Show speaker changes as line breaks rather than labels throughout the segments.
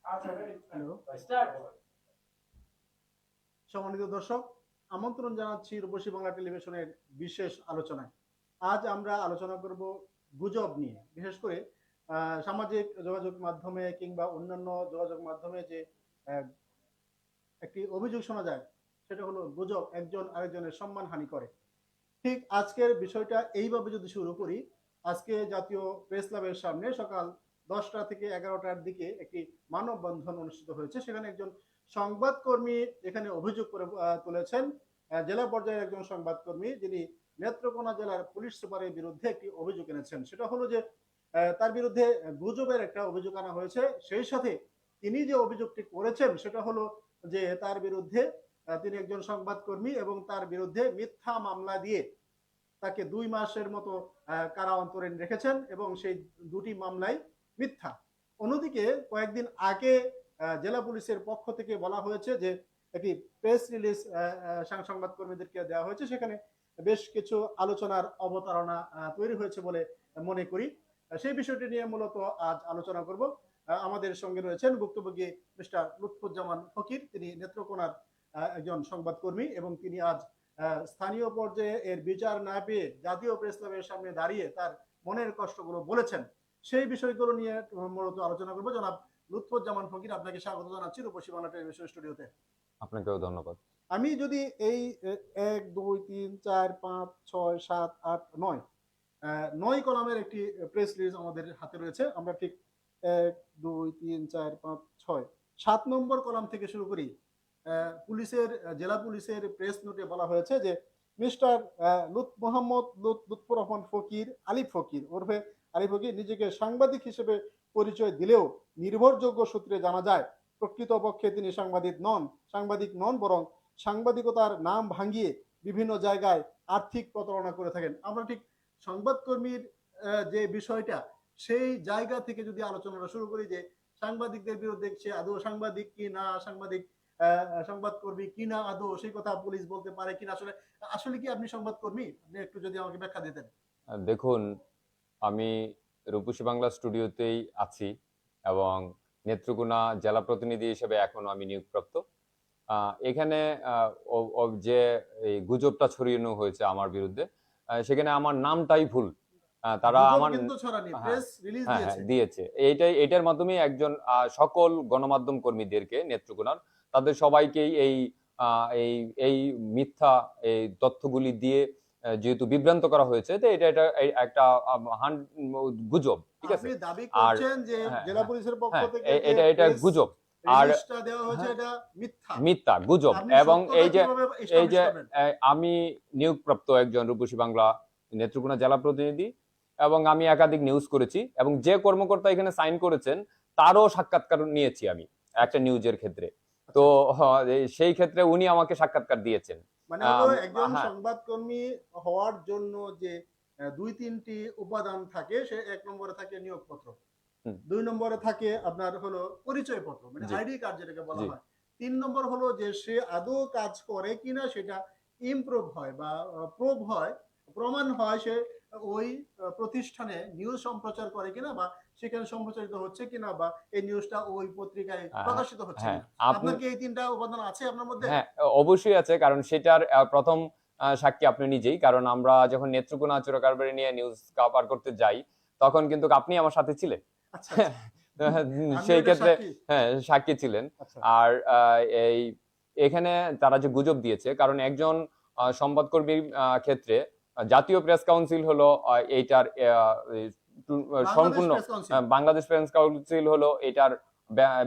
Hello, সম্মানিত দর্শক, আমন্ত্রণ জানাচ্ছি রূপসী বাংলা টেলিভিশনের বিশেষ আলোচনায়। আজ আমরা আলোচনা করব গুজব নিয়ে। বিশেষ করে সামাজিক যোগাযোগ মাধ্যমে কিংবা অন্যান্য যোগাযোগ মাধ্যমে যে আহ, একটি অভিযোগ শোনা যায়, সেটা হলো গুজব একজন আরেকজনের সম্মানহানি করে। ঠিক আজকের বিষয়টা এইভাবে যদি শুরু করি, আজকে জাতীয় প্রেস ক্লাবের সামনে সকাল 10টা থেকে 11টার দিকে একটি মানববন্ধন অনুষ্ঠিত হয়েছে। সেখানে একজন সংবাদকর্মী এখানে অভিযোগ করে তুলেছেন। জেলা পর্যায়ের একজন সংবাদকর্মী, যিনি নেত্রকোনা জেলার পুলিশ সুপারের বিরুদ্ধে একটি অভিযোগ এনেছেন। সেটা হলো যে তার বিরুদ্ধে গুজবের একটা অভিযোগ আনা হয়েছে। সেই সাথে তিনি যে অভিযোগটি করেছেন সেটা হলো যে তার বিরুদ্ধে তিনি একজন সংবাদকর্মী এবং তার বিরুদ্ধে মিথ্যা মামলা দিয়ে তাকে 2 মাসের মতো কারা অন্তরীণ রেখেছেন এবং সেই দুটি মামলায় মিথ্যা। অন্যদিকে কয়েকদিন আগে জেলা পুলিশের পক্ষ থেকে বলা হয়েছে যে একটি প্রেস রিলিজ সংবাদকর্মীদেরকে দেওয়া হয়েছে, সেখানে বেশ কিছু আলোচনার অবতারণা তৈরি হয়েছে বলে মনে করি। সেই বিষয়টি নিয়ে মূলত আজ আলোচনা করব। আমাদের সঙ্গে রয়েছেন ভুক্তভোগী মিস্টার লুৎফুজ্জামান ফকির। তিনি নেত্রকোনার একজন সংবাদকর্মী এবং তিনি আজ স্থানীয় পর্যায়ে এর বিচার না পেয়ে জাতীয় প্রেস ক্লাবের সামনে দাঁড়িয়ে তার মনের কষ্টগুলো বলেছেন। সেই বিষয়গুলো নিয়ে মূলত আলোচনা করবো। জনাব লুৎফুজ্জামান ফকির, আপনাকে স্বাগত জানাচ্ছি রূপসী বাংলা টেলিভিশন স্টুডিওতে।
আপনাকেও ধন্যবাদ।
আমি যদি এই 1 2 3 4 5 6 7 8 9 9 কলামের একটি প্রেস রিলিজ আমাদের হাতে রয়েছে, আমরা ঠিক 1 2 3 4 5 6 7 নম্বর কলাম থেকে শুরু করি। পুলিশের জেলা পুলিশের প্রেস নোটে বলা হয়েছে যে মিস্টার মোহাম্মদ লুৎফুর রহমান ফকির, আলিফ ফকির ওরফে আলিফ ফকির নিজেকে সাংবাদিক হিসেবে পরিচয় দিলেও নির্ভরযোগ্য সূত্রে জানা যায় প্রকৃতপক্ষে তিনি সাংবাদিক নন, বরং সাংবাদিকতার নাম ভাঙিয়ে বিভিন্ন জায়গায় আর্থিক প্রতারণা করে থাকেন। আমরা ঠিক সংবাদকর্মীর যে বিষয়টা, সেই জায়গা থেকে যদি আলোচনাটা শুরু করি যে সাংবাদিকদের বিরুদ্ধে সে আদৌ সাংবাদিক কি না, সংবাদকর্মী কি না আদৌ, সেই কথা পুলিশ বলতে পারে কিনা, আসলে আসলে কি আপনি সংবাদকর্মী? আপনি একটু যদি আমাকে ব্যাখ্যা দিতেন।
দেখুন, আমি রূপসী বাংলা স্টুডিওতেই আছি এবং নেত্রকোনা জেলা প্রতিনিধি হিসেবে এখনো আমি নিয়োগপ্রাপ্ত। এখানে যে এই গুজবটা ছড়িয়ে হয়েছে আমার বিরুদ্ধে, সেখানে আমার নামটাই ভুল। তারা আমার দিয়েছে এটার মাধ্যমে একজন সকল গণমাধ্যম কর্মীদেরকে নেত্রকোনার তাদের সবাইকেই এই মিথ্যা এই তথ্যগুলি দিয়ে যেহেতু বিভ্রান্ত করা হয়েছে, তো এটা একটা গুজব, ঠিক আছে। আর
জেলা পুলিশের পক্ষ থেকে
এটা গুজব আর মিথ্যা গুজব। এবং এই যে আমি নিয়োগপ্রাপ্ত একজন রূপসী বাংলা নেত্রকোনা জেলা প্রতিনিধি এবং আমি একাধিক নিউজ করেছি এবং যে কর্মকর্তা এখানে সাইন করেছেন তারও সাক্ষাৎকার নিয়েছি আমি একটা নিউজের ক্ষেত্রে। তো সেই ক্ষেত্রে উনি আমাকে সাক্ষাৎকার দিয়েছেন।
মানে একজন সংবাদকর্মী হওয়ার জন্য যে 2-3টি উপাদান থাকে, সে 1 নম্বরে থাকে নিয়োগপত্র, 2 নম্বরে থাকে আপনার হলো পরিচয়পত্র, মানে আইডি কার্ড যেটাকে বলা হয়, 3 নম্বর হলো যে সে আদৌ কাজ করে কিনা সেটা ইমপ্রুভ হয় বা প্রমাণ হয় সে ওই প্রতিষ্ঠানে নিউজ সম্প্রচার করে কিনা বা সেখানে সম্প্রচারিত হচ্ছে কিনা বা এই নিউজটা ওই পত্রিকায় প্রকাশিত হচ্ছে। আপনার কি এই 3টা উপাদান আছে আপনার মধ্যে?
হ্যাঁ, অবশ্যই আছে, কারণ সেটার প্রথম সাক্ষী আপনি নিজেই। কারণ আমরা যখন নেত্রকোনা চোরাকারবারি নিয়ে নিউজ কভার করতে যাই তখন কিন্তু আপনি আমার সাথে ছিলেন। সেই ক্ষেত্রে হ্যাঁ সাক্ষী ছিলেন। আর এই এখানে তারা যে গুজব দিয়েছে, কারণ একজন সংবাদকর্মীর ক্ষেত্রে জাতীয় প্রেস কাউন্সিল হলো এইটার সম্পূর্ণ, বাংলাদেশ প্রেস কাউন্সিল হলো এটার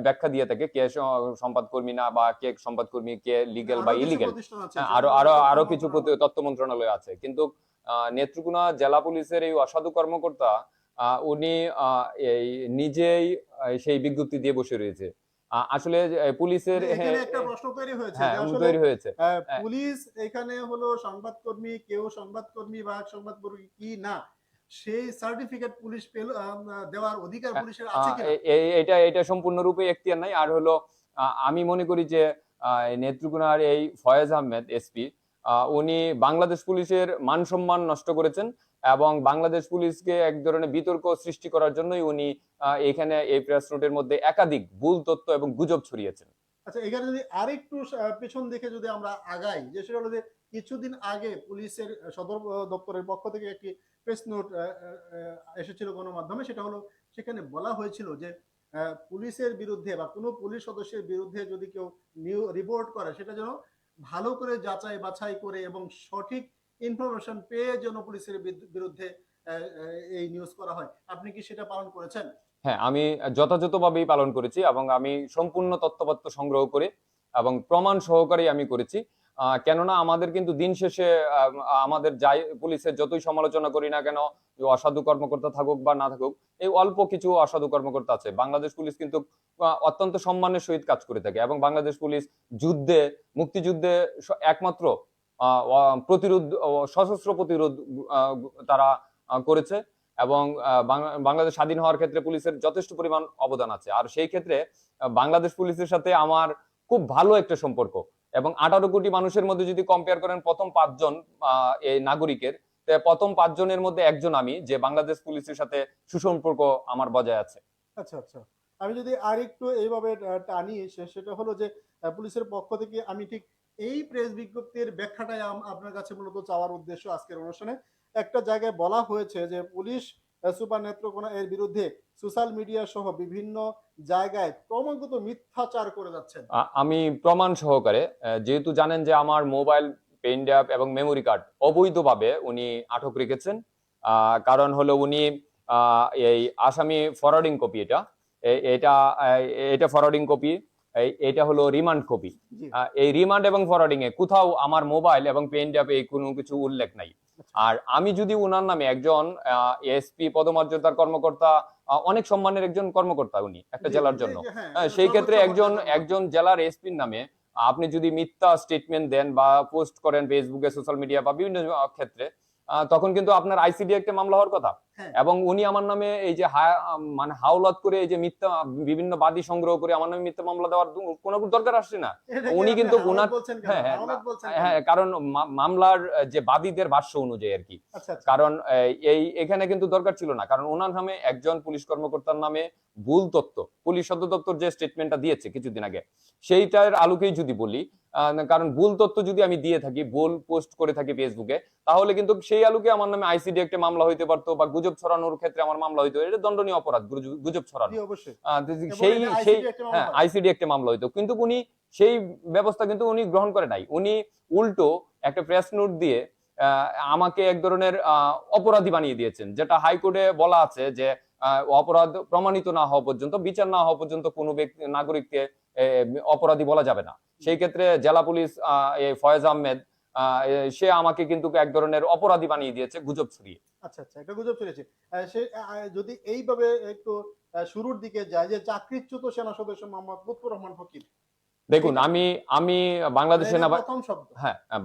ব্যাখ্যা দিয়ে থাকে কে সংবাদকর্মী না বা কে সংবাদকর্মী, কে লিগ্যাল বা ইলিগ্যাল, আরো কিছু তথ্য মন্ত্রণালয় আছে। কিন্তু নেত্রকোনা জেলা পুলিশের এই অসাধু কর্মকর্তা উনি নিজেই সেই বিজ্ঞপ্তি দিয়ে বসে রয়েছে। আসলে পুলিশের
একটা প্রশ্ন তৈরি হয়েছে, পুলিশ এখানে হলো সংবাদকর্মী, কেউ সংবাদকর্মী বা সংবাদকর্মী কি না, সেই সার্টিফিকেট পুলিশ দেওয়ার অধিকার পুলিশের আছে কিনা?
এটা সম্পূর্ণরূপে এখতিয়ার নাই। আর হলো আমি মনে করি যে নেত্রকোনার এই ফয়েজ আহমেদ এসপি উনি বাংলাদেশ পুলিশের মান সম্মান নষ্ট করেছেন এবং বাংলাদেশ পুলিশকে এক ধরনের বিতর্ক সৃষ্টি করার জন্যই উনি এখানে এই প্রেস নোটের মধ্যে একাধিক ভুল তথ্য এবং গুজব ছড়িয়েছেন।
আচ্ছা, এখানে যদি আরেকটু পেছন দিকে যদি আমরা আগাই, যে সেটা হলো যে কিছুদিন আগে পুলিশের সদর দপ্তরের পক্ষ থেকে একটি প্রেস নোট এসেছিল গণমাধ্যমে। সেটা হলো, সেখানে বলা হয়েছিল যে পুলিশের বিরুদ্ধে বা কোনো পুলিশ সদস্যের বিরুদ্ধে যদি কেউ রিপোর্ট করে, সেটা যেন ভালো করে যাচাই বাছাই করে এবং সঠিক ইনফরমেশন পেয়ে যেন পুলিশের বিরুদ্ধে এই নিউজ করা হয়। আপনি কি সেটা পালন করেছেন?
হ্যাঁ, আমি যথাযথভাবেই পালন করেছি এবং আমি সম্পূর্ণ তথ্যপত্র সংগ্রহ করে এবং প্রমাণ সহকারে আমি করেছি। কেননা আমাদের কিন্তু দিন শেষে আমাদের যাই পুলিশের যতই সমালোচনা করি না কেন, অসাধু কর্মকর্তা থাকুক বা না থাকুক, এই অল্প কিছু অসাধু কর্মকর্তা আছে। বাংলাদেশ পুলিশ কিন্তু অত্যন্ত সম্মানের সহিত কাজ করে থাকে এবং বাংলাদেশ পুলিশ যুদ্ধে, মুক্তিযুদ্ধে একমাত্র প্রতিরোধ, সশস্ত্র প্রতিরোধ তারা করেছে এবং বাংলাদেশ স্বাধীন হওয়ার ক্ষেত্রে পুলিশের যথেষ্ট পরিমাণ অবদান আছে। আর সেই ক্ষেত্রে বাংলাদেশ পুলিশের সাথে আমার খুব ভালো একটা সম্পর্ক এবং 18 কোটি মানুষের মধ্যে যদি কম্পেয়ার করেন প্রথম 5 জন এই নাগরিকের, প্রথম 5 জনের মধ্যে একজন আমি, যে বাংলাদেশ পুলিশের সাথে সুসম্পর্ক আমার বজায় আছে।
আচ্ছা আচ্ছা, আমি যদি আরেকটু এইভাবে টানি, সেটা হলো যে পুলিশের পক্ষ থেকে আমি ঠিক এই প্রেস বিজ্ঞপ্তির ব্যাখ্যাটাই আপনার কাছে মূলত চাওয়ার উদ্দেশ্য আজকের অনুষ্ঠানে। একটা জায়গায় বলা হয়েছে যে পুলিশ সুপার নেত্রকোনা এর বিরুদ্ধে সোশ্যাল মিডিয়া সহ বিভিন্ন জায়গায় ক্রমাগত মিথ্যাচার করে যাচ্ছেন।
আমি প্রমাণ সহকারে, যেহেতু জানেন যে আমার মোবাইল, পেন ড্রাইভ এবং মেমোরি কার্ড অবৈধভাবে উনি আটক রেখেছেন। কারণ হলো উনি এই আসামি ফরওয়ার্ডিং কপি, এটা ফরওয়ার্ডিং কপি, এটা হলো রিমান্ড কপি। এই রিমান্ড এবং ফরওয়ার্ডিং এ কোথাও আমার মোবাইল এবং পেন ড্রাইভে কোনো কিছু উল্লেখ নাই। আর আমি যদি উনার নামে, একজন এসপি পদমর্যাদার কর্মকর্তা, অনেক সম্মানের একজন কর্মকর্তা উনি একটা জেলার জন্য, সেই ক্ষেত্রে একজন জেলার এসপির নামে আপনি যদি মিথ্যা স্টেটমেন্ট দেন বা পোস্ট করেন ফেসবুকে, সোশ্যাল মিডিয়া বা বিভিন্ন ক্ষেত্রে, তখন কিন্তু আপনার আইসিডি একটা মামলা হওয়ার কথা। এবং উনি আমার নামে এই যে মানে হাওলাত করে এই যে মিথ্যা বিভিন্ন বাদী সংগ্রহ করে আমার নামে মিথ্যা মামলা দেওয়ার কোনো দরকার আসছে না। উনি কিন্তু ওনার, হ্যাঁ, কারণ মামলার যে বাদীদের ভাষ্য অনুযায়ী আর কি। কারণ এখানে কিন্তু দরকার ছিল না, কারণ ওনার নামে একজন পুলিশ কর্মকর্তার নামে ভুল তথ্য, পুলিশ সদর দপ্তর যে স্টেটমেন্টটা দিয়েছে কিছুদিন আগে, সেইটার আলোকেই যদি বলি, কারণ ভুল তথ্য যদি আমি দিয়ে থাকি, ভুল পোস্ট করে থাকি ফেসবুকে, তাহলে কিন্তু সেই আলোকে আমার নামে আইসিডি একটা মামলা হইতে পারতো বা গুজব ছড়ানোর ক্ষেত্রে আমার মামলা হইতো। এটা দণ্ডনীয় অপরাধ, গুজব ছড়ানো। হ্যাঁ, আইসিডি একটা মামলা হইতো, কিন্তু উনি সেই ব্যবস্থা কিন্তু উনি গ্রহণ করে নাই। উনি উল্টো একটা প্রেস নোট দিয়ে আমাকে এক ধরনের অপরাধী বানিয়ে দিয়েছেন, যেটা হাইকোর্টে বলা আছে যে অপরাধ প্রমাণিত না হওয়া পর্যন্ত, বিচার না হওয়া পর্যন্ত কোনো ব্যক্তি, নাগরিককে অপরাধী বলা যাবে না। সেই ক্ষেত্রে জেলা পুলিশ ফয়েজ আহমেদ, সে আমাকে কিন্তু এক ধরনের অপরাধী বানিয়ে দিয়েছে গুজব ছড়িয়ে।
আচ্ছা আচ্ছা, এটা গুজব ছড়িয়েছে। সে যদি এইভাবে একটু শুরুর দিকে যায়, যে চাকরিচ্যুত সেনা সদস্য মোহাম্মদ লুৎফর রহমান ফকির,
দেখুন, আমি বাংলাদেশ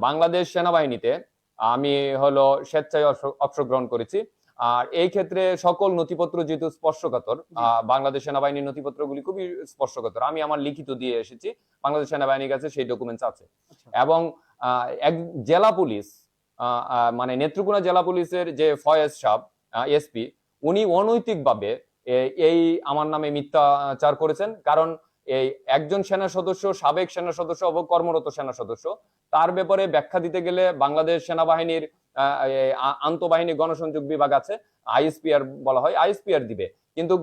বাংলাদেশ সেনাবাহিনীতে আমি হলো স্বেচ্ছায় অংশগ্রহণ করেছি। আর এই ক্ষেত্রে সকল নথিপত্র যেহেতু স্পর্শকাতর, বাংলাদেশ সেনাবাহিনীর নথিপত্রগুলি খুবই স্পর্শকাতর। আমি আমার লিখিত দিয়ে এসেছি, বাংলাদেশ সেনাবাহিনীর কাছে সেই ডকুমেন্টস আছে। এবং এক জেলা পুলিশ, মানে নেত্রকোনা জেলা পুলিশের যে ফয়েজ সাহেব এসপি, উনি অনৈতিকভাবে এই আমার নামে মিথ্যাচার করেছেন। কারণ এই একজন সেনা সদস্য, সাবেক সেনা সদস্য, কর্মরত সেনা সদস্য, তার ব্যাপারে ব্যাখ্যা দিতে গেলে বাংলাদেশ সেনাবাহিনীর আন্তঃবাহিনী গণসংযোগ বিভাগ আছে, আইএসপিআর বলা হয়, আইএসপিআর দিবে। কিন্তু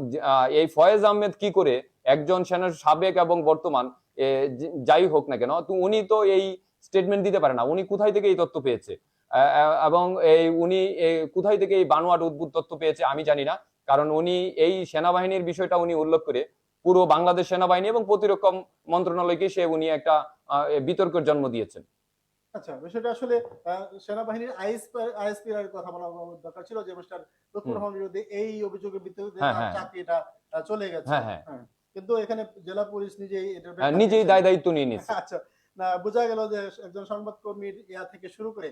এই ফয়েজ আহমেদ কি করে, একজন সেনার সাবেক এবং বর্তমান যাই হোক না কেন, তো উনি তো এই স্টেটমেন্ট দিতে পারে না। উনি কোথায় থেকে এই তথ্য পেয়েছে এবং উনি কোথায় থেকে এই বানোয়াট উদ্ভুত তথ্য পেয়েছে আমি জানি না। কারণ উনি এই সেনাবাহিনীর বিষয়টা উনি উল্লেখ করে পুরো বাংলাদেশ সেনাবাহিনী এবং প্রতিরক্ষা মন্ত্রণালয়কে উনি একটা বিতর্কের জন্ম দিয়েছেন।
আচ্ছা, বিষয়টা আসলে সেনাবাহিনীর আইএসপিআর কথা বলা দরকার ছিল, যে মিস্টার লুৎফর রহমানের বিরুদ্ধে এই অভিযোগের ভিত্তিতে চাকরিটা চলে গেছে। কিন্তু এখানে জেলা পুলিশ নিজেই
দায়িত্ব নিয়ে নিয়েছে।
আচ্ছা, না, বোঝা গেল যে একজন সংবাদকর্মীর থেকে শুরু করে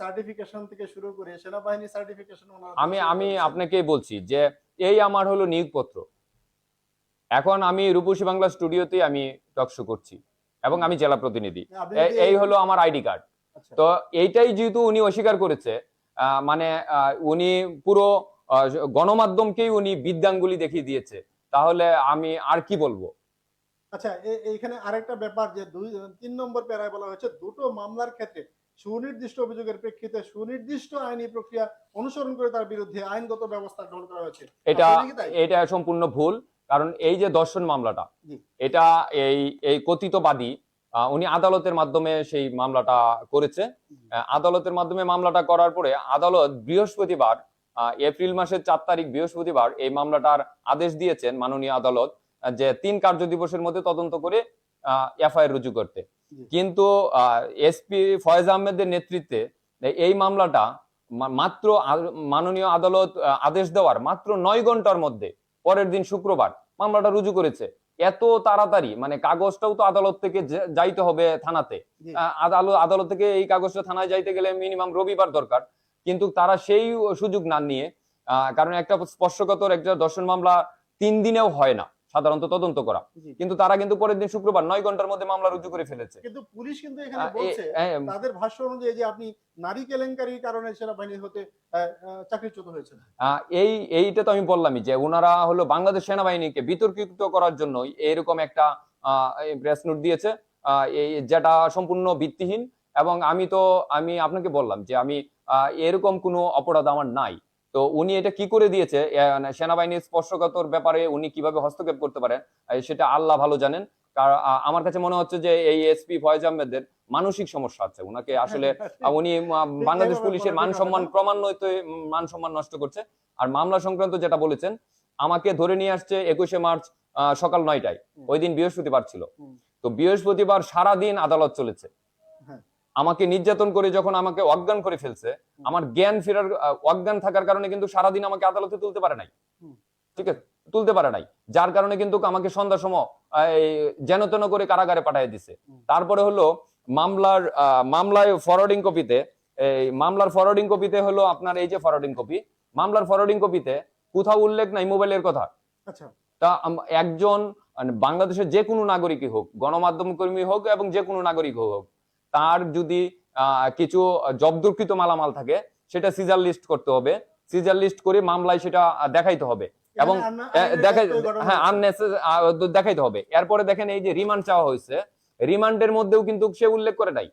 সার্টিফিকেশন থেকে শুরু করে সেনাবাহিনী সার্টিফিকেশন,
আমি আপনাকে বলছি যে এই আমার হলো নিয়োগপত্র। এখন আমি রূপসী বাংলা স্টুডিওতে আমি টক শো করছি এবং আমি জেলা প্রতিনিধি, এই হলো আমার আইডি কার্ড।
আচ্ছা।
তো এইটাই যেহেতু উনি অস্বীকার করেছে, মানে উনি পুরো গণমাধ্যমকেই উনি বিদ্যাঙ্গুলি দেখিয়ে দিয়েছে, তাহলে আমি আর কি বলবো।
আচ্ছা, এইখানে আরেকটা ব্যাপার যে 3 নম্বর প্যারায় বলা হয়েছে দুটো মামলার ক্ষেত্রে সুনির্দিষ্ট অভিযোগের প্রেক্ষিতে সুনির্দিষ্ট আইনি প্রক্রিয়া অনুসরণ করে তার বিরুদ্ধে আইনগত ব্যবস্থা গ্রহণ করা হয়েছে।
এটা
আসলে কি তাই?
এটা সম্পূর্ণ ভুল। কারণ এই যে দর্শন মামলাটা,
জি।
এটা এই এই কথিতবাদী উনি আদালতের মাধ্যমে সেই মামলাটা করেছে। আদালতের মাধ্যমে মামলাটা করার পরে আদালত বৃহস্পতিবার, এপ্রিল মাসের 4 তারিখ বৃহস্পতিবার এই মামলাটার আদেশ দিয়েছেন মাননীয় আদালত, যে 3 কার্য দিবসের মধ্যে তদন্ত করে এফআইআর রুজু করতে। কিন্তু এসপি ফয়েজ আহমেদের নেতৃত্বে এই মামলাটা মাত্র মাননীয় আদালত আদেশ দেওয়ার মাত্র 9 ঘন্টার মধ্যে পরের দিন শুক্রবার মামলাটা রুজু করেছে। এত তাড়াতাড়ি, মানে কাগজটাও তো আদালত থেকে যাইতে হবে থানাতে, আদালত থেকে এই কাগজটা থানায় যাইতে গেলে মিনিমাম রবিবার দরকার, কিন্তু তারা সেই সুযোগ না নিয়ে, কারণ একটা স্পর্শকাতর একটা দর্শন মামলা 3 দিনেও হয় না সাধারণত তদন্ত করা, কিন্তু তারা কিন্তু পরের দিন শুক্রবার 9 ঘন্টার মধ্যে মামলা রুজু করে ফেলেছে।
কিন্তু পুলিশ কিন্তু এখানে বলছে তাদের ভাষ্য অনুযায়ী যে আপনি নারী কেলেঙ্কারির কারণে সেনাবাহিনী হতে চাকরিচ্যুত হয়েছেন।
এইটা তো আমি বললামই যে ওনারা হলো বাংলাদেশ সেনাবাহিনীকে বিতর্কিত করার জন্য এরকম একটা প্রেস নোট দিয়েছে, যেটা সম্পূর্ণ ভিত্তিহীন। এবং আমি আপনাকে বললাম যে আমি এরকম কোনো অপরাধ আমার নাই। তো উনি এটা কি করে দিয়েছে, সেনাবাহিনীর স্পর্শকাতর ব্যাপারে উনি কিভাবে হস্তক্ষেপ করতে পারেন সেটা আল্লাহ ভালো জানেন। আমার কাছে মনে হচ্ছে যে এই এসপি ফয়েজ আহমেদের মানসিক সমস্যা আছে। উনাকে আসলে উনি বাংলাদেশ পুলিশের মান সম্মান ক্রমান্বয়ে মান সম্মান নষ্ট করছে। আর মামলা সংক্রান্ত যেটা বলেছেন, আমাকে ধরে নিয়ে আসছে 21শে মার্চ সকাল 9টায়, ওই দিন বৃহস্পতিবার ছিল। তো বৃহস্পতিবার সারাদিন আদালত চলেছে, আমাকে নির্যাতন করে যখন আমাকে অজ্ঞান করে ফেলছে, আমার জ্ঞান ফেরার অজ্ঞান থাকার কারণে কিন্তু সারাদিন আমাকে আদালতে তুলতে পারে নাই, ঠিক আছে, তুলতে পারে নাই, যার কারণে কিন্তু আমাকে সন্ধ্যার সময় যেন তেন করে কারাগারে পাঠিয়ে দিছে। তারপরে হলো মামলায় ফরওয়ার্ডিং কপিতে, মামলার ফরওয়ার্ডিং কপিতে হলো আপনার এই যে ফরওয়ার্ডিং কপি, মামলার ফরওয়ার্ডিং কপিতে কোথাও উল্লেখ নাই মোবাইলের কথা।
আচ্ছা।
তা একজন বাংলাদেশের যে কোনো নাগরিকই হোক, গণমাধ্যম কর্মী হোক এবং যে কোনো নাগরিক হোক, তার যদি কিছু জব্দকৃত মালামাল থাকে সেটা সিজার লিস্ট করতে হবে, সিজার লিস্ট করে মামলায় সেটা দেখাইতে হবে এবং দেখাইতে হবে। এরপরে দেখেন এই যে রিমান্ড চাওয়া হয়েছে, রিমান্ডের মধ্যেও কিন্তু সে উল্লেখ করে নাই,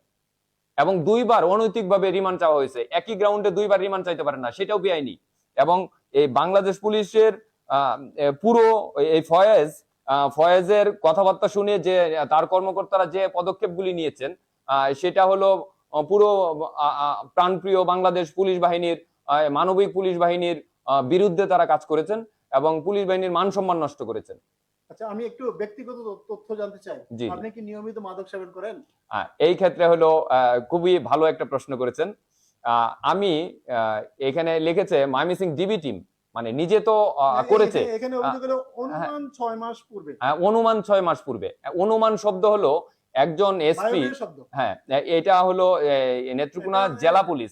এবং 2বার অনৈতিকভাবে রিমান্ড চাওয়া হয়েছে। একই গ্রাউন্ডে 2বার রিমান্ড চাইতে পারে না, সেটাও বেআইনি। এবং এই বাংলাদেশ পুলিশের পুরো এই ফয়েজের কথাবার্তা শুনে যে তার কর্মকর্তারা যে পদক্ষেপগুলি নিয়েছেন, সেটা হলো পুরো প্রাণপ্রিয় বাংলাদেশ পুলিশ বাহিনীর, মানবিক পুলিশ বাহিনীর বিরুদ্ধে তারা কাজ করেছেন এবং পুলিশ বাহিনীর মান সম্মান নষ্ট করেছেন।
আচ্ছা, আমি একটু ব্যক্তিগত তথ্য জানতে চাই, আপনি কি নিয়মিত মাদক সেবন করেন?
এই ক্ষেত্রে হলো খুবই ভালো একটা প্রশ্ন করেছেন। আমি এখানে লিখেছে ময়মনসিংহ ডিবি টিম, মানে নিজে তো করেছে,
এখানে অভিযোগ হলো অনুমান 6 মাস পূর্বে।
অনুমান 6 মাস পূর্বে। অনুমান শব্দ হলো একজন এসপি, হ্যাঁ, এটা হলো নেত্রকোনা জেলা পুলিশ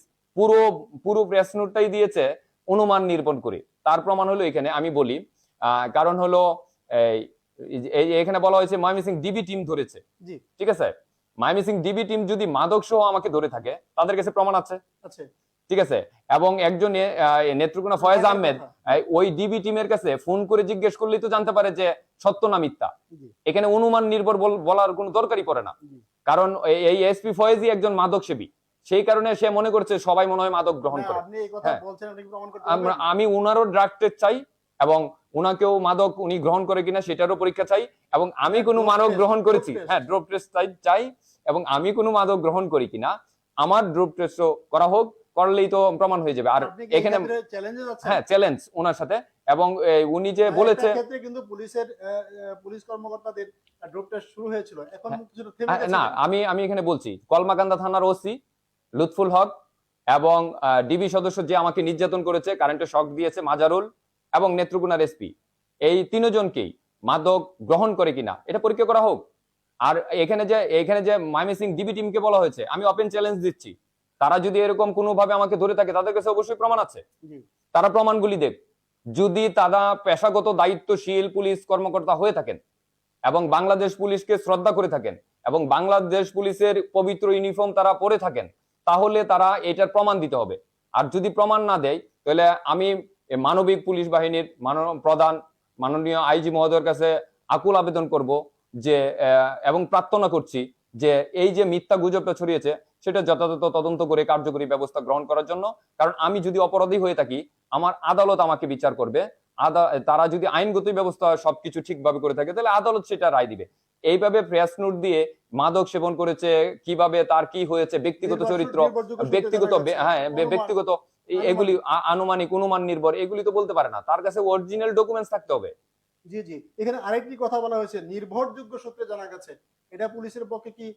পুরো প্রেস নোটটাই দিয়েছে অনুমান নির্ভর করে। তার প্রমাণ হলো এখানে আমি বলি, কারণ হলো এখানে বলা হয়েছে ময়মনসিংহ ডিবি টিম ধরেছে, ঠিক আছে। ময়মনসিংহ ডিবি টিম যদি মাদক সহ আমাকে ধরে থাকে, তাদের কাছে প্রমাণ আছে, ঠিক আছে। এবং একজন নেত্রকোনা ফয়েজ আহমেদ ওই ডিবি টিমের কাছে ফোন করে জিজ্ঞেস করলেই তো জানতে পারে যে সত্য না মিথ্যা। এখানে অনুমান নির্ভর বলার কোনো দরকারই পড়ে না, কারণ এই এসপি ফয়েজই একজন মাদক সেবী, সেই কারণে সে মনে করছে সবাই মনে হয় মাদক গ্রহণ করে। আমি উনারও ড্রাগ টেস্ট চাই এবং উনাকেও মাদক উনি গ্রহণ করে কিনা সেটারও পরীক্ষা চাই, এবং আমি কোনো মাদক গ্রহণ করেছি, হ্যাঁ, ড্রপ টেস্ট চাই, এবং আমি কোনো মাদক গ্রহণ করি কিনা আমার ড্রপ টেস্টও করা হোক, করলেই তো প্রমাণ হয়ে যাবে। আর এখানে হ্যাঁ চ্যালেঞ্জ ওনার সাথে, এবং উনি যে বলেছে
কিন্তু পুলিশ কর্মকর্তাদের ড্রপ টেস্ট শুরু হয়েছিল, এখন
না, আমি এখানে বলছি কলমাকান্দা থানার ওসি লুৎফুল হক এবং ডিবি সদস্য যে আমাকে নির্যাতন করেছে, কারেন্টে শক দিয়েছে মাজারুল, এবং নেত্রকোনার এসপি, এই 3 জনকেই মাদক গ্রহণ করে কিনা এটা পরীক্ষা করা হোক। আর এখানে যে ময়মনসিংহ ডিবি টিমকে বলা হয়েছে, আমি ওপেন চ্যালেঞ্জ দিচ্ছি, তারা যদি এরকম কোনোভাবে আমাকে ধরে থাকে, তাদের কাছে অবশ্যই প্রমাণ আছে, তারা প্রমাণগুলি দেখ। যদি তারা পেশাগত দায়িত্বশীল পুলিশ কর্মকর্তা হয়ে থাকেন এবং বাংলাদেশ পুলিশকে শ্রদ্ধা করে থাকেন এবং বাংলাদেশ পুলিশের পবিত্র ইউনিফর্ম তারা পরে থাকেন, তাহলে তারা এটার প্রমাণ দিতে হবে। আর যদি প্রমাণ না দেয় তাহলে আমি মানবিক পুলিশ বাহিনীর প্রধান মাননীয় আইজি মহোদয়ের কাছে আকুল আবেদন করব যে এবং প্রার্থনা করছি যে এই যে মিথ্যা গুজবটা ছড়িয়েছে সেটা যথাযথ তদন্ত করে কার্যকরী ব্যবস্থা গ্রহণ করার জন্য। কারণ আমি যদি অপরাধী হয়ে থাকি আমার আদালত আমাকে বিচার করবে, তারা যদি আইনগত ব্যবস্থা সবকিছু ঠিকভাবে করে থাকে তাহলে আদালত সেটা রায় দিবে। এইভাবে প্রেস নোট দিয়ে মাদক সেবন করেছে, কিভাবে তার কি হয়েছে, ব্যক্তিগত চরিত্র, ব্যক্তিগত ব্যক্তিগত এগুলি আনুমানিক অনুমান নির্ভর, এগুলি তো বলতে পারে না, তার কাছে অরিজিনাল ডকুমেন্টস থাকতে হবে।
জি জি, এখানে আরেকটি কথা বলা হয়েছে নির্ভরযোগ্য সূত্রে জানা গেছে, এটা পুলিশের পক্ষে কি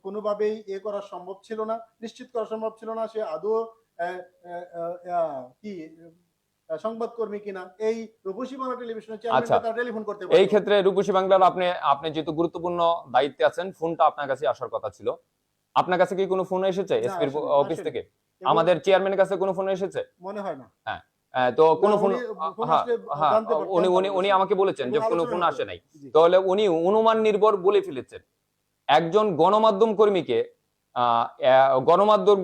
কোনোভাবেই করা সম্ভব ছিল না, নিশ্চিত করা সম্ভব ছিল না সে আদৌ কি সংবাদকর্মী কিনা, এই রূপসী বাংলা টেলিভিশনের চেয়ারম্যান টেলিফোন করতে পারে।
এই ক্ষেত্রে রূপসী বাংলার আপনি যেহেতু গুরুত্বপূর্ণ দায়িত্বে আছেন, ফোনটা আপনার কাছে আসার কথা ছিল। আপনার কাছে কি কোনো ফোন এসেছে এসপির অফিস থেকে? আমাদের চেয়ারম্যানের কাছে কোনো ফোন এসেছে?
মনে হয় না।
হ্যাঁ, তো কোনো ফোন, উনি আমাকে বলেছেন যে কোনো ফোন আসে নাই। তাহলে উনি অনুমান নির্ভর বলে ফেলেছেন। একজন গণমাধ্যম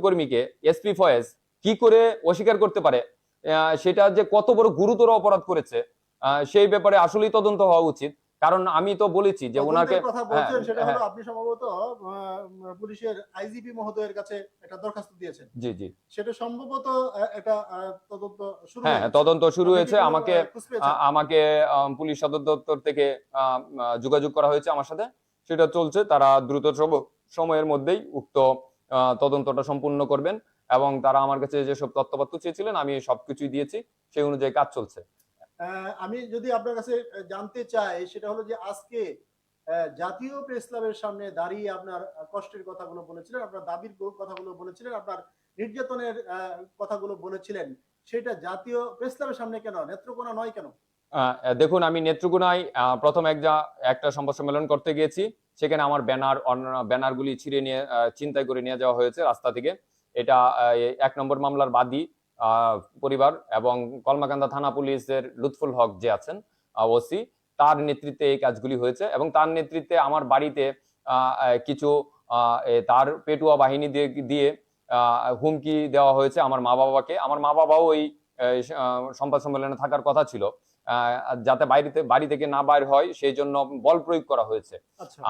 কর্মীকে এসপি ফয়েজ কি করে অস্বীকার করতে পারে, সেটা যে কত বড় গুরুতর অপরাধ করেছে সেই ব্যাপারে আসলেই তদন্ত হওয়া উচিত। কারণ আমি তো বলেছি যে ওনাকে
কথা বলছেন সেটা হলো আপনি সম্ভবত পুলিশের আইজিপি মহোদয়ের কাছে একটা দরখাস্ত দিয়েছেন।
জি জি,
সেটা সম্ভবত একটা
তদন্ত শুরু হয়েছে। আমাকে পুলিশ সদর দপ্তর থেকে যোগাযোগ করা হয়েছে আমার সাথে, সেটা চলছে। তারা দ্রুত সময়ের মধ্যেই উক্ত তদন্তটা সম্পূর্ণ করবেন এবং তারা আমার কাছে যেসব তথ্যপত্র চেয়েছিলেন আমি সবকিছুই দিয়েছি, সেই অনুযায়ী কাজ চলছে।
আমি যদি আপনার কাছে জানতে চাই সেটা হলো যে আজকে জাতীয় প্রেস ক্লাবের সামনে দাঁড়িয়ে আপনার কষ্টের কথাগুলো বলেছিলেন, আপনার দাবির কথাগুলো বলেছিলেন, আপনার নির্যাতনের কথাগুলো বলেছিলেন, সেটা জাতীয় প্রেস ক্লাবের সামনে কেন, নেত্রকোনা নয় কেন?
দেখুন, আমি নেত্রকোনায় প্রথম একটা সংবাদ সম্মেলন করতে গিয়েছি, সেখানে আমার ব্যানারগুলি ছিঁড়ে নিয়ে ছিনতাই করে নিয়ে যাওয়া হয়েছে রাস্তা থেকে। এটা 1 নম্বর মামলার বাদী পরিবার এবং কলমাকান্দা থানা পুলিশের লুৎফুল হক যে আছেন ওসি, তার নেতৃত্বে এই কাজগুলি হয়েছে এবং তার নেতৃত্বে আমার বাড়িতে কিছু তার পেটুয়া বাহিনী দিয়ে হুমকি দেওয়া হয়েছে আমার মা বাবাকে। আমার মা বাবাও ওই সংবাদ সম্মেলনে থাকার কথা ছিল, যাতে বাড়ি থেকে না বাইর হয় সেই জন্য বল প্রয়োগ করা হয়েছে।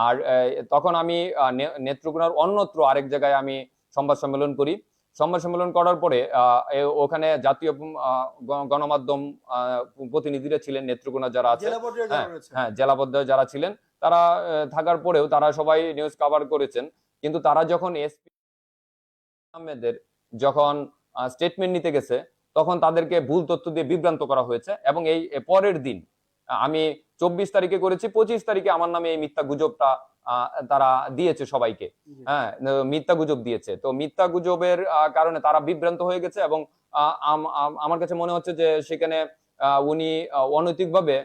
আর তখন আমি নেত্রকোনার অন্যত্র আরেক জায়গায় আমি সংবাদ সম্মেলন করার পরে ওখানে জাতীয় গণমাধ্যম প্রতিনিধিরা ছিলেন, নেত্রকোনা যারা আছে, হ্যাঁ জেলা পর্যায়ে যারা ছিলেন, তারা থাকার পরেও তারা সবাই নিউজ কভার করেছেন। কিন্তু তারা যখন এসপি আহমেদের যখন স্টেটমেন্ট নিতে গেছে তখন তাদেরকে ভুল তথ্য দিয়ে বিভ্রান্ত করা হয়েছে এবং এই পরের দিন আমি 24 তারিখে করেছি, 25 তারিখে আমার নামে এই মিথ্যা গুজবটা তারা দিয়েছে সবাইকে। হ্যাঁ, মিথ্যা গুজব দিয়েছে। তো মিথ্যা গুজবের কারণে তারা বিভ্রান্ত হয়ে গেছে এবং আমার কাছে মনে হচ্ছে যে সেখানে উনি অনৈতিকভাবে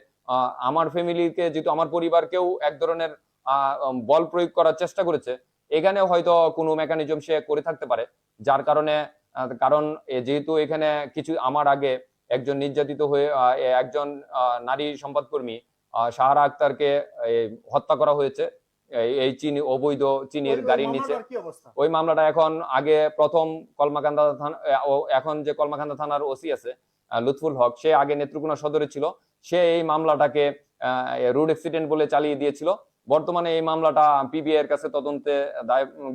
আমার ফ্যামিলিকে, যেহেতু আমার পরিবারকেও এক ধরনের বল প্রয়োগ করার চেষ্টা করেছে, এখানে হয়তো কোনো মেকানিজম সে করে থাকতে পারে, যার কারণে কারণ যেহেতু এখানে কিছু আমার আগে একজন নির্যাতিত হয়ে একজন নারী সংবাদকর্মী সাহারা আক্তারকে হত্যা করা হয়েছে এই অবৈধ চিনির গাড়ির নিচে। ওই মামলাটা এখন আগে প্রথম কলমাকান্দা থানা, এখন যে কলমাকান্দা থানার ওসি আছে লুৎফুল হক, সে আগে নেত্রকোনা সদরে ছিল, সে এই মামলাটাকে রোড অ্যাক্সিডেন্ট বলে চালিয়ে দিয়েছিল। বর্তমানে এই মামলাটা পিবিআই এর কাছে তদন্তে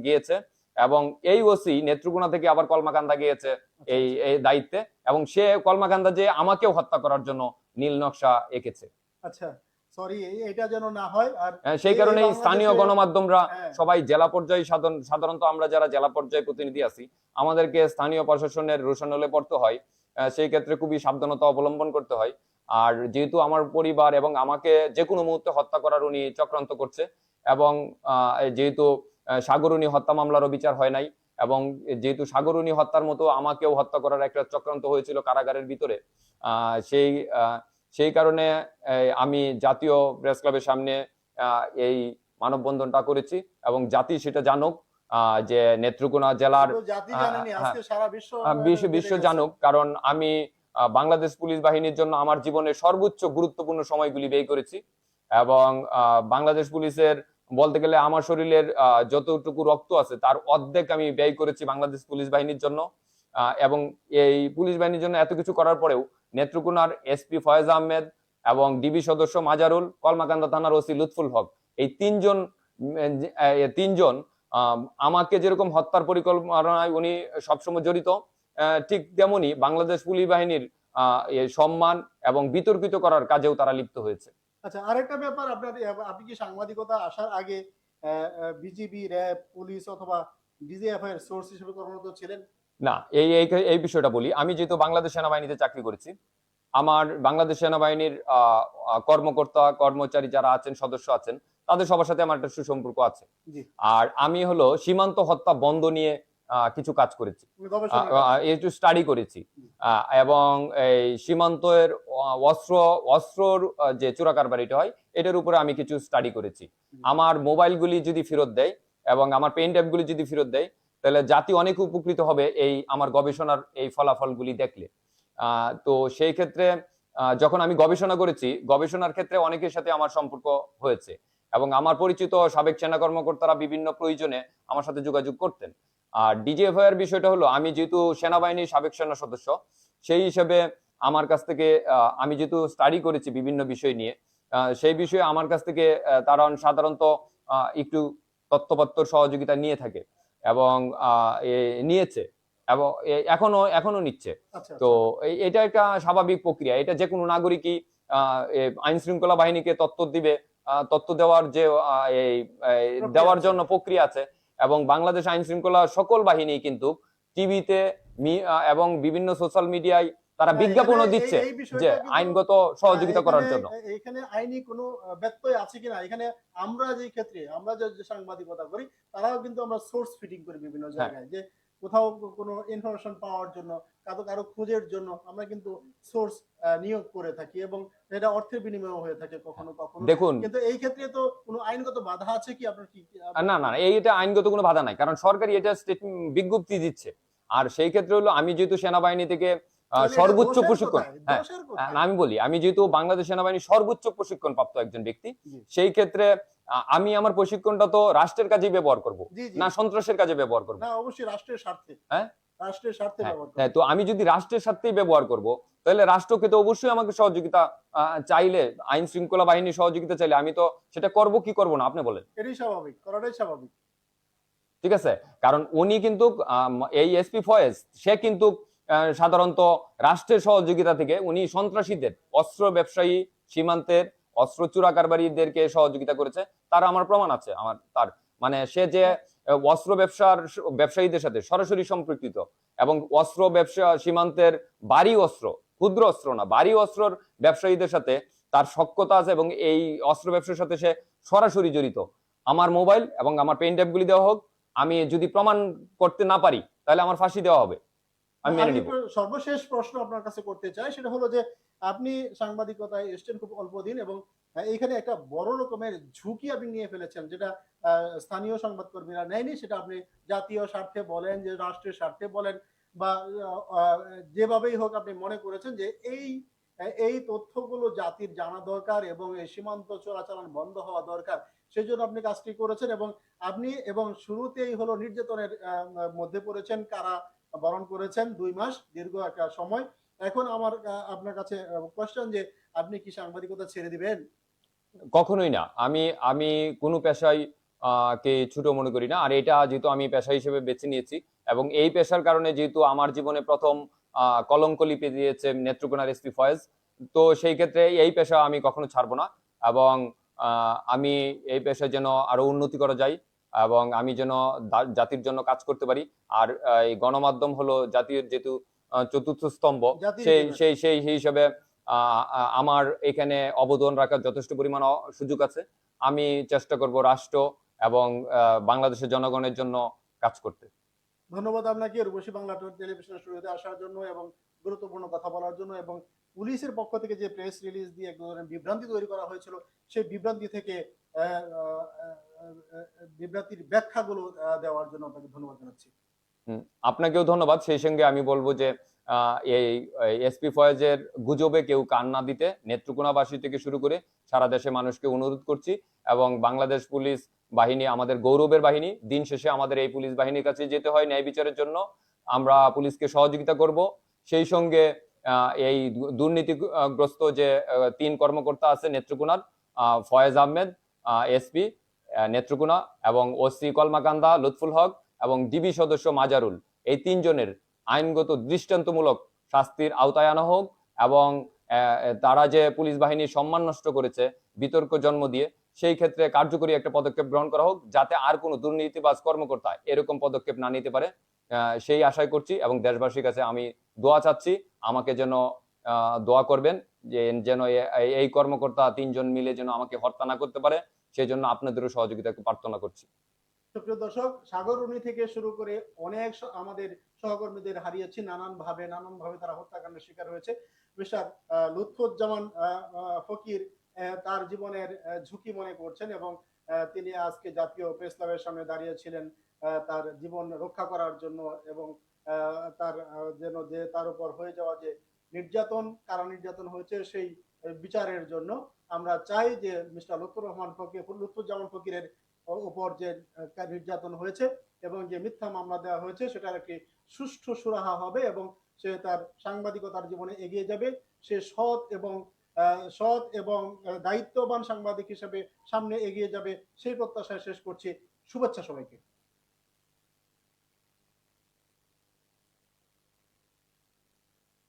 গিয়েছে এবং এই ওসি নেত্রকোনা থেকে আবার কলমাকান্দা গিয়েছে এই দায়িত্বে এবং সে কলমাকান্দা যে আমাকেও হত্যা করার জন্য নীল নকশা এঁকেছে।
আচ্ছা, সরি, এটা যেন না হয়। আর
সেই কারণে স্থানীয় গণমাধ্যমরা সবাই জেলা পর্যায়ে, সাধারণত আমরা যারা জেলা পর্যায়ে প্রতিনিধি আছি আমাদেরকে স্থানীয় প্রশাসনের রোশানলে পড়তে হয়, সেই ক্ষেত্রে খুবই সাবধানতা অবলম্বন করতে হয়। আর যেহেতু আমার পরিবার এবং আমাকে যে কোনো মুহূর্তে হত্যা করার উনি চক্রান্ত করছে এবং যেহেতু সাগরুনি হত্যা মামলারও বিচার হয় নাই এবং যেহেতু সাগরুনি হত্যার মতো আমাকেও হত্যা করার একটা চক্রান্ত হয়েছিল কারাগারের ভিতরে, সেই কারণে আমি জাতীয় প্রেস ক্লাবের সামনে এই মানববন্ধনটা করেছি এবং জাতি সেটা জানুক যে নেত্রকোনা জেলার বিশ্ব জানুক। কারণ আমি বাংলাদেশ পুলিশ বাহিনীর জন্য আমার জীবনের সর্বোচ্চ গুরুত্বপূর্ণ সময়গুলি ব্যয় করেছি এবং বাংলাদেশ পুলিশের বলতে গেলে আমার শরীরের যতটুকু রক্ত আছে তার অর্ধেক আমি ব্যয় করেছি বাংলাদেশ পুলিশ বাহিনীর জন্য। এবং এই পুলিশ বাহিনীর জন্য এত কিছু করার পরেও নেত্রকোনার এসপি ফয়েজ আহমেদ এবং ডিবি সদস্য মাজারুল, কলমাকান্দা থানার ওসি লুৎফুল হক, এই তিনজন আমাকে যেরকম হত্যার পরিকল্পনায় উনি সবসময় জড়িত, ঠিক তেমনি বাংলাদেশ পুলিশ বাহিনীর সম্মান এবং বিতর্কিত করার কাজেও তারা লিপ্ত হয়েছে।
আচ্ছা, আরেকটা ব্যাপার, আপনি কি সাংবাদিকতা আসার আগে বিজিবি, র্যাব, পুলিশ অথবা ডিজিএফআই এর সোর্স হিসেবে কর্মরত ছিলেন?
না, এই এই বিষয়টা বলি। আমি যেহেতু বাংলাদেশ সেনাবাহিনীতে চাকরি করেছি, আমার বাংলাদেশ সেনাবাহিনীর কর্মকর্তা কর্মচারী যারা আছেন, সদস্য আছেন, তাদের সবার সাথে আমার একটা সুসম্পর্ক আছে। আর আমি হলো সীমান্ত হত্যা বন্ধ নিয়ে কিছু কাজ করেছি, একটু স্টাডি করেছি, এবং এই সীমান্তের অস্ত্রর যে চোরা কারবারিটা হয় এটার উপরে আমি কিছু স্টাডি করেছি। আমার মোবাইলগুলি যদি ফেরত দেয় এবং আমার পেন ড্রাইভগুলি যদি ফেরত দেয়, তাহলে জাতি অনেক উপকৃত হবে এই আমার গবেষণার এই ফলাফলগুলি দেখলে। তো সেই ক্ষেত্রে যখন আমি গবেষণা করেছি, গবেষণার ক্ষেত্রে অনেকের সাথে আমার সম্পর্ক হয়েছে এবং আমার পরিচিত সাবেক সেনা কর্মকর্তারা বিভিন্ন প্রয়োজনে আমার সাথে যোগাযোগ করতেন। আর ডিজিএফআই এর বিষয়টা হলো, আমি যেহেতু সেনাবাহিনীর সাবেক সেনা সদস্য, সেই হিসেবে আমার কাছ থেকে আমি যেহেতু স্টাডি করেছি বিভিন্ন বিষয় নিয়ে, সেই বিষয়ে আমার কাছ থেকে তারা সাধারণত একটু তথ্যপত্র সহযোগিতা নিয়ে থাকে এবং নিয়েছে এবং এখনো নিচ্ছে। তো এটা একটা স্বাভাবিক প্রক্রিয়া। এটা যে কোনো নাগরিকই আইন শৃঙ্খলা বাহিনীকে তথ্য দেওয়ার যে দেওয়ার জন্য প্রক্রিয়া আছে। এবং বাংলাদেশ আইন শৃঙ্খলা সকল বাহিনী কিন্তু টিভিতে এবং বিভিন্ন সোশ্যাল মিডিয়ায় তারা বিজ্ঞাপনও দিচ্ছে যে আইনগত সহযোগিতা করার জন্য।
এখানে আইনি কোনো ব্যত্যয় আছে কিনা, এখানে আমরা যে ক্ষেত্রে আমরা যে সাংবাদিকতা করি, তারাও কিন্তু আমরা সোর্স ফিটিং করি বিভিন্ন জায়গায়, যে কোথাও কোনো ইনফরমেশন পাওয়ার জন্য, কারো খোঁজের জন্য আমরা কিন্তু সোর্স নিয়োগ করে থাকি এবং এটা অর্থের বিনিময়ে হয়ে থাকে কখনো কখনো।
দেখুন,
কিন্তু এই ক্ষেত্রে তো কোনো আইনগত বাধা আছে কি আপনার? কি
না, এইটা আইনগত কোনো বাধা নাই, কারণ সরকারি এটা বিজ্ঞপ্তি দিচ্ছে। আর সেই ক্ষেত্রে হলো, আমি যেহেতু সেনাবাহিনী থেকে সর্বোচ্চ প্রশিক্ষণ, আমি বলি, আমি যেহেতু বাংলাদেশ সেনাবাহিনী সর্বোচ্চ প্রশিক্ষণ প্রাপ্ত একজন ব্যক্তি, সেই ক্ষেত্রে আমি আমার প্রশিক্ষণটা তো রাষ্ট্রের কাজে ব্যবহার করব, না সন্ত্রাসের কাজে ব্যবহার করব।
না, অবশ্যই রাষ্ট্রের স্বার্থে। রাষ্ট্রের স্বার্থে ব্যবহার করব।
তো আমি যদি রাষ্ট্রের স্বার্থেই ব্যবহার করব, তাহলে রাষ্ট্রকে তো অবশ্যই আমাকে সহযোগিতা চাইলে, আইন শৃঙ্খলা বাহিনী সহযোগিতা চাইলে আমি তো সেটা করব কি করব না, আপনি বলেন।
এটাই স্বাভাবিক, করাটাই স্বাভাবিক।
ঠিক আছে, কারণ উনি কিন্তু এই এসপি ফয়েজ, সে কিন্তু সাধারণত রাষ্ট্রের সহযোগিতা থেকে উনি সন্ত্রাসীদের, অস্ত্র ব্যবসায়ী, সীমান্তের অস্ত্র চোরা কারবারিদেরকে সহযোগিতা করেছে। তার আমার প্রমাণ আছে। তার মানে সে যে অস্ত্র ব্যবসায়ীদের সাথে সরাসরি সম্পৃক্ত এবং অস্ত্র ব্যবসা, সীমান্তের ভারী অস্ত্র, ক্ষুদ্র অস্ত্র না, ভারী অস্ত্রর ব্যবসায়ীদের সাথে তার সখ্যতা আছে এবং এই অস্ত্র ব্যবসার সাথে সে সরাসরি জড়িত। আমার মোবাইল এবং আমার পেন ড্রাইভগুলি দেওয়া হোক, আমি যদি প্রমাণ করতে না পারি তাহলে আমার ফাঁসি দেওয়া হবে, আমি মেনে নিব।
সর্বশেষ প্রশ্ন আপনার কাছে করতে চাই, সেটা হলো যে আপনি সাংবাদিকতায় এসেছেন খুব অল্প দিন এবং এইখানে একটা বড় রকমের ঝুঁকি আপনি নিয়ে ফেলেছেন, যেটা স্থানীয় সংবাদকর্মীরা নেয়নি। সেটা আপনি জাতীয় স্বার্থে বলেন, যে রাষ্ট্রের স্বার্থে বলেন, বা যেভাবেই হোক আপনি মনে করেছেন যে এই তথ্যগুলো জাতির জানা দরকার এবং এই সীমান্ত চোরাচালান বন্ধ হওয়া দরকার, সেজন্য আপনি কাজটি করেছেন। এবং শুরুতেই হলো নির্যাতনের মধ্যে পড়েছেন, কারা বরণ করেছেন 2 মাস, দীর্ঘ একটা সময়। এখন আমার আপনার কাছে কোশ্চেন, যে আপনি কি সাংবাদিকতা ছেড়ে দিবেন?
কখনোই না। আমি কোনো পেশায় কে ছোট মনে করি না। আর এটা যেহেতু আমি পেশা হিসেবে বেছে নিয়েছি এবং এই পেশার কারণে যেহেতু আমার জীবনে প্রথম কলঙ্ক লিপি দিয়েছে নেত্রকোনার এসপি ফয়েজ, তো সেই ক্ষেত্রে এই পেশা আমি কখনো ছাড়বো না এবং আমি এই পেশায় যেন আরো উন্নতি করা যায় এবং আমি যেন জাতির জন্য কাজ করতে পারি। আর এই গণমাধ্যম হলো জাতির যেহেতু চতুর্থ স্তম্ভ, সেই হিসেবে আমার এখানে অবদান রাখার যথেষ্ট পরিমাণ সুযোগ আছে। আমি চেষ্টা করব রাষ্ট্র এবং বাংলাদেশের জনগণের জন্য কাজ করতে।
ধন্যবাদ আপনাকে রূপসী বাংলা টেলিভিশনের স্টুডিওতে আসার জন্য এবং গুরুত্বপূর্ণ কথা বলার জন্য, এবং পুলিশের পক্ষ থেকে যে প্রেস রিলিজ দিয়ে এক ধরনের বিভ্রান্তি তৈরি করা হয়েছিল, সেই বিভ্রান্তি থেকে বিভ্রান্তির ব্যাখ্যাগুলো দেওয়ার জন্য আপনাকে ধন্যবাদ জানাচ্ছি।
আপনাকেও ধন্যবাদ। সেই সঙ্গে আমি বলবো যে এই এসপি ফয়েজের গুজবে কেউ কান না দিতে নেত্রকোনাবাসী থেকে শুরু করে সারা দেশে মানুষকে অনুরোধ করছি। এবং বাংলাদেশ পুলিশ বাহিনী আমাদের গৌরবের বাহিনী, দিন শেষে আমাদের এই পুলিশ বাহিনীর কাছে যেতে হয় ন্যায় বিচারের জন্য। আমরা পুলিশকে সহযোগিতা করব। সেই সঙ্গে এই দুর্নীতিগ্রস্ত যে 3 কর্মকর্তা আছে নেত্রকোনার, ফয়েজ আহমেদ এসপি নেত্রকোনা, এবং ওসি কলমাকান্দা লুৎফুল হক, এবং ডিবি সদস্য মাজারুল, এই 3 জনের আইনগত দৃষ্টান্তমূলক শাস্তির আওতায় আনা হোক। এবং তারা যে পুলিশ বাহিনীর সম্মান নষ্ট করেছে বিতর্ক জন্ম দিয়ে, সেই ক্ষেত্রে কার্যকরী একটা পদক্ষেপ গ্রহণ করা হোক, যাতে আর কোনো দুর্নীতিবাজ কর্মকর্তা এরকম পদক্ষেপ না নিতে পারে, সেই আশাই করছি। এবং দেশবাসীর কাছে আমি দোয়া চাচ্ছি, আমাকে যেন দোয়া করবেন যে যেন এই কর্মকর্তা 3 জন মিলে যেন আমাকে হত্যা না করতে পারে, সেই জন্য আপনাদেরও সহযোগিতা প্রার্থনা করছি।
সুপ্রিয় দর্শক, সাগররুনি থেকে শুরু করে অনেক আমাদের সহকর্মীদের হারিয়েছি নানানভাবে তারা হত্যাকাণ্ডের শিকার হয়েছে। মিস্টার লুৎফুজ্জামান ফকির তার জীবনের ঝুঁকি মনে করছেন এবং তিনি আজকে জাতীয় প্রেস ক্লাবের সামনে দাঁড়িয়েছিলেন তার জীবন রক্ষা করার জন্য এবং তার যেন যে তার উপর হয়ে যাওয়া যে নির্যাতন, কারা নির্যাতন হয়েছে সেই বিচারের জন্য আমরা চাই যে মিস্টার লুৎফুজ্জামান ফকিরের উপর যে নির্যাতন হয়েছে এবং যে মিথ্যা মামলা দেওয়া হয়েছে সেটার একটি সুষ্ঠু সুরাহা হবে এবং সে তার সাংবাদিকতার জীবনে এগিয়ে যাবে। সে সৎ এবং দায়িত্ববান সাংবাদিক হিসেবে সামনে এগিয়ে যাবে, সেই প্রত্যাশায় শেষ করছি। শুভেচ্ছা সবাইকে।